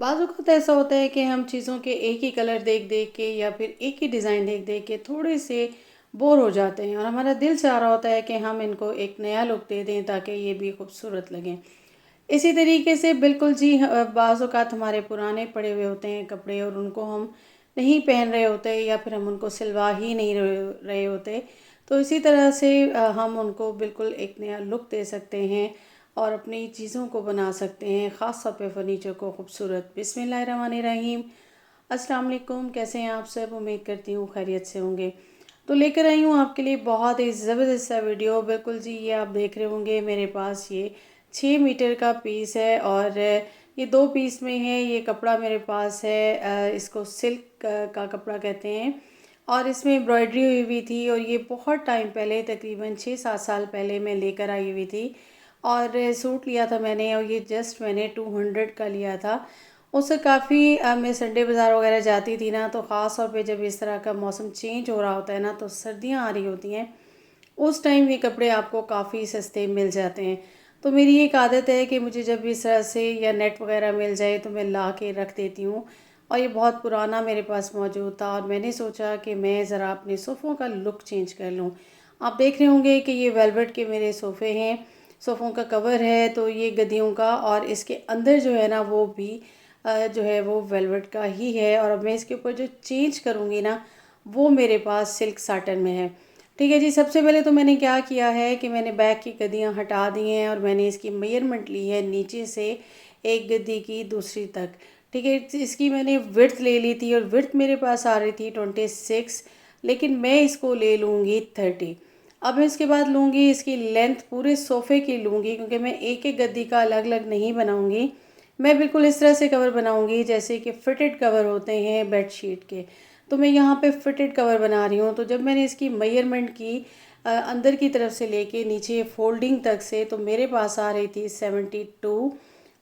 बाज़ वक़्त ऐसा होता है कि हम चीज़ों के एक ही कलर देख देख के या फिर एक ही डिज़ाइन देख देख के थोड़े से बोर हो जाते हैं और हमारा दिल चाह रहा होता है कि हम इनको एक नया लुक दे दें ताकि ये भी खूबसूरत लगें। इसी तरीके से बिल्कुल जी बाज़ औक़ात हमारे पुराने पड़े हुए होते हैं कपड़े और उनको हम नहीं पहन रहे होते या फिर हम उनको सिलवा ही नहीं रहे होते। तो इसी तरह से हम उनको बिल्कुल एक नया लुक दे सकते हैं और अपनी चीज़ों को बना सकते हैं, ख़ास तौर पे फ़र्नीचर को खूबसूरत। बिस्मिल्लाहिर्रहमानिर्रहीम। अस्सलाम वालेकुम, कैसे हैं आप सब? उम्मीद करती हूँ खैरियत से होंगे। तो लेकर आई हूँ आपके लिए बहुत ही ज़बरदस्त सा वीडियो। बिल्कुल जी, ये आप देख रहे होंगे मेरे पास ये 6 मीटर का पीस है और ये 2 पीस में है। ये कपड़ा मेरे पास है, इसको सिल्क का कपड़ा कहते हैं और इसमें एम्ब्रॉयडरी हुई हुई थी और ये बहुत टाइम पहले तकरीबन 6-7 साल पहले मैं लेकर आई हुई थी और सूट लिया था मैंने और ये जस्ट मैंने 200 का लिया था। उससे काफ़ी मैं संडे बाज़ार वगैरह जाती थी ना, तो ख़ास तौर पे जब इस तरह का मौसम चेंज हो रहा होता है ना, तो सर्दियाँ आ रही होती हैं, उस टाइम ये कपड़े आपको काफ़ी सस्ते मिल जाते हैं। तो मेरी एक आदत है कि मुझे जब इस तरह से या नेट वगैरह मिल जाए तो मैं ला के रख देती हूँ और ये बहुत पुराना मेरे पास मौजूद था और मैंने सोचा कि मैं ज़रा अपने सोफ़ों का लुक चेंज कर लूँ। आप देख रहे होंगे कि ये वेलवेट के मेरे सोफ़े हैं, सोफ़ों का कवर है तो ये गद्दियों का और इसके अंदर जो है ना वो भी जो है वो वेलवेट का ही है और अब मैं इसके ऊपर जो चेंज करूँगी ना वो मेरे पास सिल्क साटन में है। ठीक है जी, सबसे पहले तो मैंने क्या किया है कि मैंने बैक की गद्दियाँ हटा दी हैं और मैंने इसकी मेजरमेंट ली है नीचे से एक गद्दी की दूसरी तक। ठीक है, इसकी मैंने विड्थ ले ली थी और विड्थ मेरे पास आ रही थी 26, लेकिन मैं इसको ले लूँगी 30। अब मैं इसके बाद लूँगी इसकी लेंथ पूरे सोफ़े की लूँगी क्योंकि मैं एक एक गद्दी का अलग अलग नहीं बनाऊँगी। मैं बिल्कुल इस तरह से कवर बनाऊँगी जैसे कि फिटेड कवर होते हैं बेडशीट के। तो मैं यहाँ पे फिटेड कवर बना रही हूँ। तो जब मैंने इसकी मेजरमेंट की अंदर की तरफ से लेके नीचे फोल्डिंग तक से, तो मेरे पास आ रही थी 72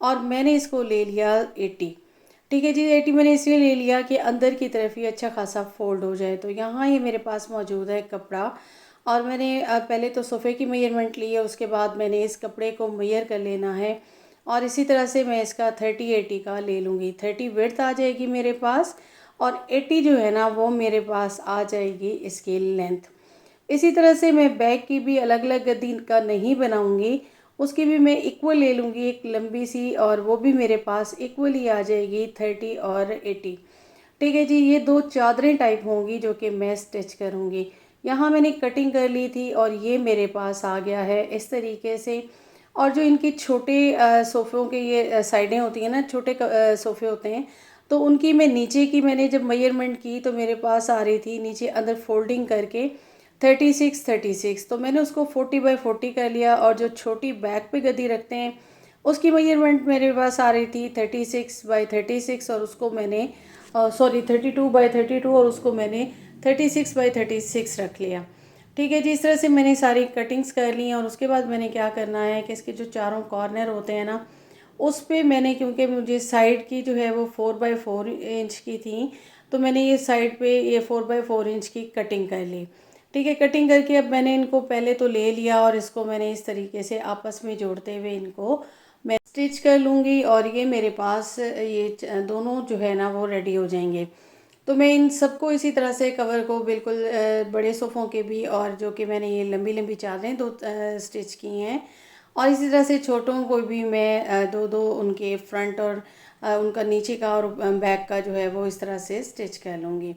और मैंने इसको ले लिया 80। ठीक है जी, 80 मैंने इसलिए ले लिया कि अंदर की तरफ ही अच्छा खासा फोल्ड हो जाए। तो यहाँ ये मेरे पास मौजूद है कपड़ा और मैंने पहले तो सोफ़े की मेजरमेंट ली है, उसके बाद मैंने इस कपड़े को मेजर कर लेना है और इसी तरह से मैं इसका 30-80 का ले लूँगी। 30 विड्थ आ जाएगी मेरे पास और 80 जो है ना वो मेरे पास आ जाएगी इसकी लेंथ। इसी तरह से मैं बैक की भी अलग अलग गद्दी का नहीं बनाऊंगी, उसकी भी मैं इक्वल ले लूँगी एक लंबी सी और वो भी मेरे पास इक्वल ही आ जाएगी 30 और 80। ठीक है जी, ये 2 चादरें टाइप होंगी जो कि मैं स्टिच करूँगी। यहाँ मैंने कटिंग कर ली थी और ये मेरे पास आ गया है इस तरीके से। और जो इनके छोटे सोफ़ों के ये साइडें होती हैं ना, छोटे सोफ़े होते हैं, तो उनकी मैं नीचे की मैंने जब मेजरमेंट की तो मेरे पास आ रही थी नीचे अंदर फोल्डिंग करके 36 तो मैंने उसको 40/40 कर लिया और जो छोटी बैक पे गद्दी रखते हैं उसकी मेजरमेंट मेरे पास आ रही थी 36/36 और उसको मैंने सॉरी 32/32 और उसको मैंने 36/36 रख लिया। ठीक है जी, इस तरह से मैंने सारी कटिंग्स कर ली हैं और उसके बाद मैंने क्या करना है कि इसके जो चारों कॉर्नर होते हैं ना, उस पे मैंने, क्योंकि मुझे साइड की जो है वो 4/4 इंच की थी, तो मैंने ये साइड पे ये 4/4 इंच की कटिंग कर ली। ठीक है, कटिंग करके अब मैंने इनको पहले तो ले लिया और इसको मैंने इस तरीके से आपस में जोड़ते हुए इनको मैं स्टिच कर लूँगी और ये मेरे पास ये दोनों जो है ना वो रेडी हो जाएंगे। तो मैं इन सबको इसी तरह से कवर को बिल्कुल बड़े सोफ़ों के भी और जो कि मैंने ये लंबी लंबी चादरें 2 स्टिच की हैं और इसी तरह से छोटों को भी मैं 2-2 उनके फ्रंट और उनका नीचे का और बैक का जो है वो इस तरह से स्टिच कर लूँगी।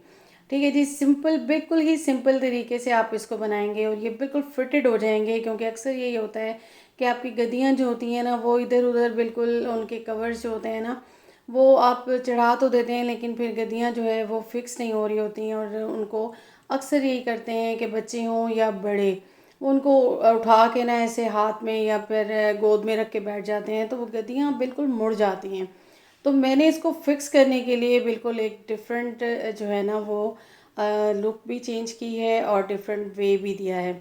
ठीक है जी, सिंपल, बिल्कुल ही सिंपल तरीके से आप इसको बनाएंगे और ये बिल्कुल फिटेड हो जाएंगे क्योंकि अक्सर यही होता है कि आपकी गद्दियाँ जो होती हैं ना वो इधर उधर बिल्कुल उनके कवर्स जो होते हैं ना वो आप चढ़ा तो देते हैं लेकिन फिर गद्दियाँ जो है वो फिक्स नहीं हो रही होती हैं और उनको अक्सर यही करते हैं कि बच्चे हों या बड़े उनको उठा के ना ऐसे हाथ में या फिर गोद में रख के बैठ जाते हैं तो वो गद्दियाँ बिल्कुल मुड़ जाती हैं। तो मैंने इसको फिक्स करने के लिए बिल्कुल एक डिफरेंट जो है ना वो लुक भी चेंज की है और डिफरेंट वे भी दिया है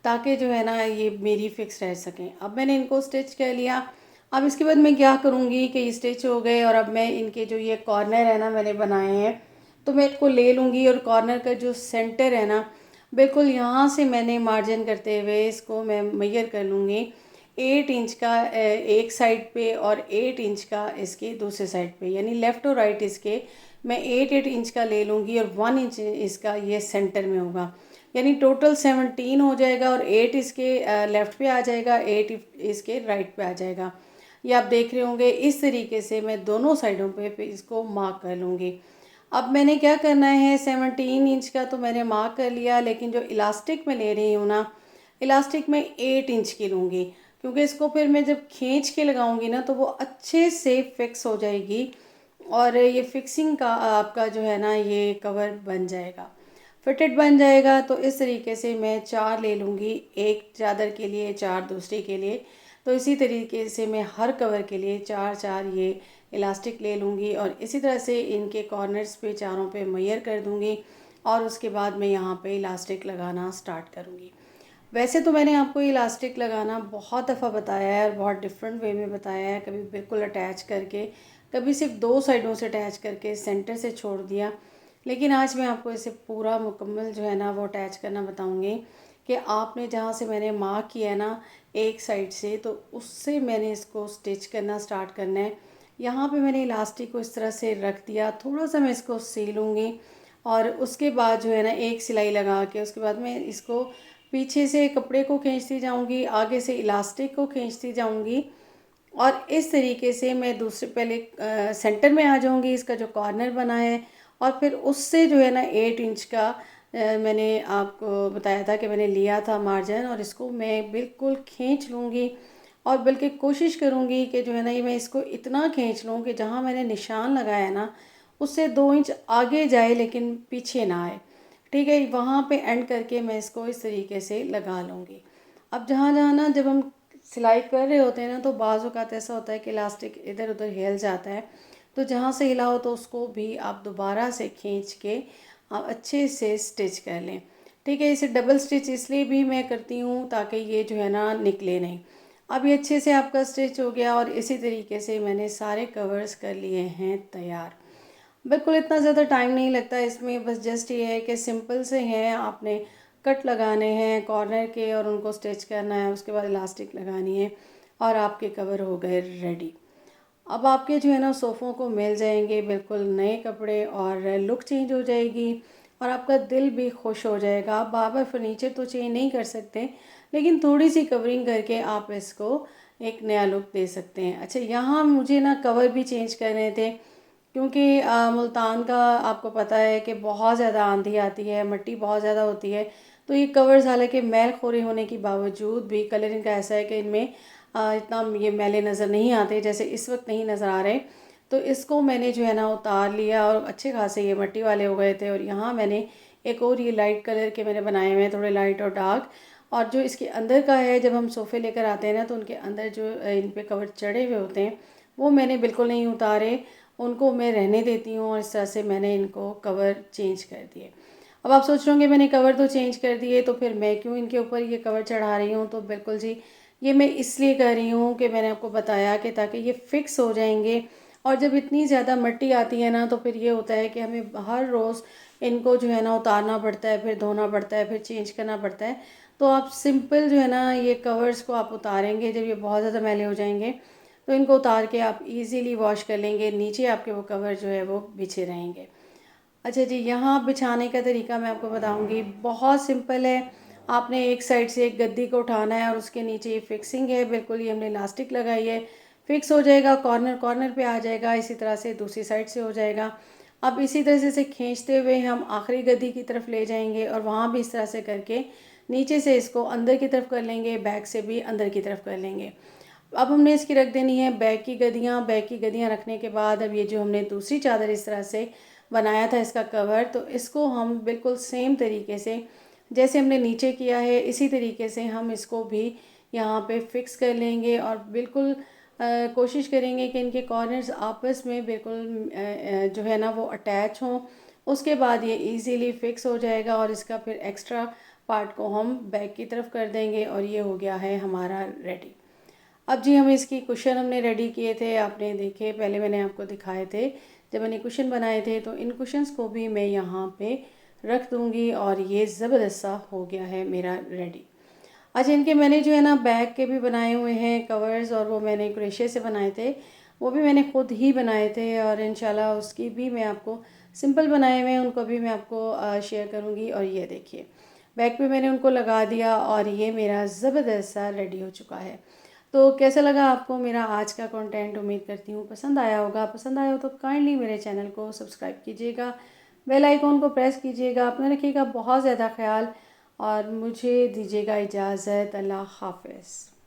ताकि जो है ना ये मेरी फिक्स रह सकें। अब मैंने इनको स्टिच कर लिया। अब इसके बाद मैं क्या करूँगी कि ये स्टिच हो गए और अब मैं इनके जो ये कॉर्नर है ना मैंने बनाए हैं, तो मैं इनको ले लूँगी और कॉर्नर का जो सेंटर है ना बिल्कुल यहाँ से मैंने मार्जिन करते हुए इसको मैं मेजर कर लूँगी 8 इंच का एक साइड पे और 8 इंच का इसके दूसरे साइड पे, यानी लेफ़्ट और राइट इसके मैं 8 इंच का ले लूँगी और 1 इंच इसका ये सेंटर में होगा, यानी टोटल 17 हो जाएगा और 8 इसके लेफ़्ट पे आ जाएगा, 8 इसके राइट पे आ जाएगा। ये आप देख रहे होंगे, इस तरीके से मैं दोनों साइडों पे इसको मार्क कर लूँगी। अब मैंने क्या करना है, 17 इंच का तो मैंने मार्क कर लिया, लेकिन जो इलास्टिक मैं ले रही हूँ ना, इलास्टिक मैं 8 इंच की लूँगी, क्योंकि इसको फिर मैं जब खींच के लगाऊंगी ना तो वो अच्छे से फिक्स हो जाएगी और ये फिक्सिंग का आपका जो है ना ये कवर बन जाएगा, फिटेड बन जाएगा। तो इस तरीके से मैं 4 ले लूँगी, एक चादर के लिए 4 दूसरी के लिए। तो इसी तरीके से मैं हर कवर के लिए 4-4 ये इलास्टिक ले लूँगी और इसी तरह से इनके कॉर्नर्स पे चारों पे मेजर कर दूँगी और उसके बाद मैं यहाँ पे इलास्टिक लगाना स्टार्ट करूँगी। वैसे तो मैंने आपको इलास्टिक लगाना बहुत दफ़ा बताया है और बहुत डिफरेंट वे में बताया है, कभी बिल्कुल अटैच करके, कभी सिर्फ 2 साइडों से अटैच करके सेंटर से छोड़ दिया, लेकिन आज मैं आपको इसे पूरा मुकम्मल जो है ना वो अटैच करना बताऊंगी कि आपने जहाँ से मैंने मार्क किया है ना एक साइड से, तो उससे मैंने इसको स्टिच करना स्टार्ट करना है। यहाँ पे मैंने इलास्टिक को इस तरह से रख दिया, थोड़ा सा मैं इसको सीलूँगी और उसके बाद जो है ना एक सिलाई लगा के उसके बाद मैं इसको पीछे से कपड़े को खींचती जाऊंगी, आगे से इलास्टिक को खींचती जाऊंगी और इस तरीके से मैं दूसरे पहले सेंटर में आ जाऊंगी, इसका जो कॉर्नर बना है, और फिर उससे जो है ना 8 इंच का मैंने आपको बताया था कि मैंने लिया था मार्जिन, और इसको मैं बिल्कुल खींच लूँगी और बल्कि कोशिश करूँगी कि जो है ना ये मैं इसको इतना खींच लूँ कि जहाँ मैंने निशान लगाया ना उससे 2 इंच आगे जाए लेकिन पीछे ना आए। ठीक है, वहाँ पे एंड करके मैं इसको इस तरीके से लगा लूँगी। अब जहाँ जहाँ ना जब हम सिलाई कर रहे होते हैं ना तो बाज़ औक़ात ऐसा होता है कि इलास्टिक इधर उधर हिल जाता है, तो जहाँ से हिला हो तो उसको भी आप दोबारा से खींच के आप अच्छे से स्टिच कर लें। ठीक है, इसे डबल स्टिच इसलिए भी मैं करती हूँ ताकि ये जो है ना निकले नहीं। अब ये अच्छे से आपका स्टिच हो गया और इसी तरीके से मैंने सारे कवर्स कर लिए हैं तैयार। बिल्कुल इतना ज़्यादा टाइम नहीं लगता इसमें, बस जस्ट ये है कि सिंपल से हैं, आपने कट लगाने हैं कॉर्नर के और उनको स्टिच करना है, उसके बाद इलास्टिक लगानी है और आपके कवर हो गए रेडी। अब आपके जो है ना सोफ़ों को मिल जाएंगे बिल्कुल नए कपड़े और लुक चेंज हो जाएगी और आपका दिल भी खुश हो जाएगा। आप बार बार फर्नीचर तो चेंज नहीं कर सकते, लेकिन थोड़ी सी कवरिंग करके आप इसको एक नया लुक दे सकते हैं। अच्छा, यहाँ मुझे ना कवर भी चेंज करने थे, क्योंकि मुल्तान का आपको पता है कि बहुत ज़्यादा आंधी आती है, मिट्टी बहुत ज़्यादा होती है, तो ये कवर्स हालांकि मैल खोरे होने के बावजूद भी कलर इनका ऐसा है कि इनमें इतना ये मैले नज़र नहीं आते, जैसे इस वक्त नहीं नज़र आ रहे। तो इसको मैंने जो है ना उतार लिया और अच्छे खासे ये मिट्टी वाले हो गए थे, और यहाँ मैंने एक और ये लाइट कलर के मैंने बनाए हुए हैं, थोड़े लाइट और डार्क। और जो इसके अंदर का है, जब हम सोफ़े लेकर आते हैं ना तो उनके अंदर जो इन पे कवर चढ़े हुए होते हैं वो मैंने बिल्कुल नहीं उतारे, उनको मैं रहने देती हूँ और इस तरह से मैंने इनको कवर चेंज कर दिए। अब आप सोच रहे होंगे मैंने कवर तो चेंज कर दिए तो फिर मैं क्यों इनके ऊपर ये कवर चढ़ा रही हूँ, तो बिल्कुल जी, ये मैं इसलिए कर रही हूँ कि मैंने आपको बताया कि ताकि ये फ़िक्स हो जाएंगे। और जब इतनी ज़्यादा मिट्टी आती है ना तो फिर ये होता है कि हमें हर रोज़ इनको जो है ना उतारना पड़ता है, फिर धोना पड़ता है, फिर चेंज करना पड़ता है। तो आप सिंपल जो है ना ये कवर्स को आप उतारेंगे जब ये बहुत ज़्यादा मैले हो जाएंगे, तो इनको उतार के आप इजीली वॉश कर लेंगे, नीचे आपके वो कवर जो है वो बिछे रहेंगे। अच्छा जी, यहाँ बिछाने का तरीका मैं आपको बताऊँगी, बहुत सिंपल है। आपने एक साइड से एक गद्दी को उठाना है और उसके नीचे ये फिक्सिंग है, बिल्कुल ये हमने इलास्टिक लगाई है, फिक्स हो जाएगा, कॉर्नर कॉर्नर पे आ जाएगा, इसी तरह से दूसरी साइड से हो जाएगा। अब इसी तरह से इसे खींचते हुए हम आखिरी गद्दी की तरफ ले जाएंगे और वहाँ भी इस तरह से करके नीचे से इसको अंदर की तरफ कर लेंगे, बैक से भी अंदर की तरफ कर लेंगे। अब हमने इसकी रख देनी है बैक की गद्दियाँ। बैक की गद्दियाँ रखने के बाद अब ये जो हमने दूसरी चादर इस तरह से बनाया था इसका कवर, तो इसको हम बिल्कुल सेम तरीके से जैसे हमने नीचे किया है इसी तरीके से हम इसको भी यहाँ पे फिक्स कर लेंगे और बिल्कुल कोशिश करेंगे कि इनके कॉर्नर्स आपस में बिल्कुल जो है ना वो अटैच हों। उसके बाद ये इजीली फिक्स हो जाएगा और इसका फिर एक्स्ट्रा पार्ट को हम बैक की तरफ कर देंगे और ये हो गया है हमारा रेडी। अब जी हम इसकी कुशन हमने रेडी किए थे, आपने देखे, पहले मैंने आपको दिखाए थे जब मैंने कुशन बनाए थे। तो इन कुशन्स को भी मैं यहाँ पे रख दूँगी और ये ज़बरदस्त सा हो गया है मेरा रेडी। अच्छा, इनके मैंने जो है ना बैग के भी बनाए हुए हैं कवर्स, और वो मैंने क्रोशे से बनाए थे, वो भी मैंने खुद ही बनाए थे, और इंशाल्लाह उसकी भी मैं आपको सिंपल बनाए हुए हैं उनको भी मैं आपको शेयर करूँगी। और ये देखिए बैग पे मैंने उनको लगा दिया और ये मेरा ज़बरदस्त सा रेडी हो चुका है। तो कैसा लगा आपको मेरा आज का कंटेंट? उम्मीद करती हूँ पसंद आया होगा। पसंद आया हो तो काइंडली मेरे चैनल को सब्सक्राइब कीजिएगा, बेल आइकॉन को प्रेस कीजिएगा। अपना रखिएगा बहुत ज़्यादा ख्याल और मुझे दीजिएगा इजाज़त। अल्लाह हाफ़िज़।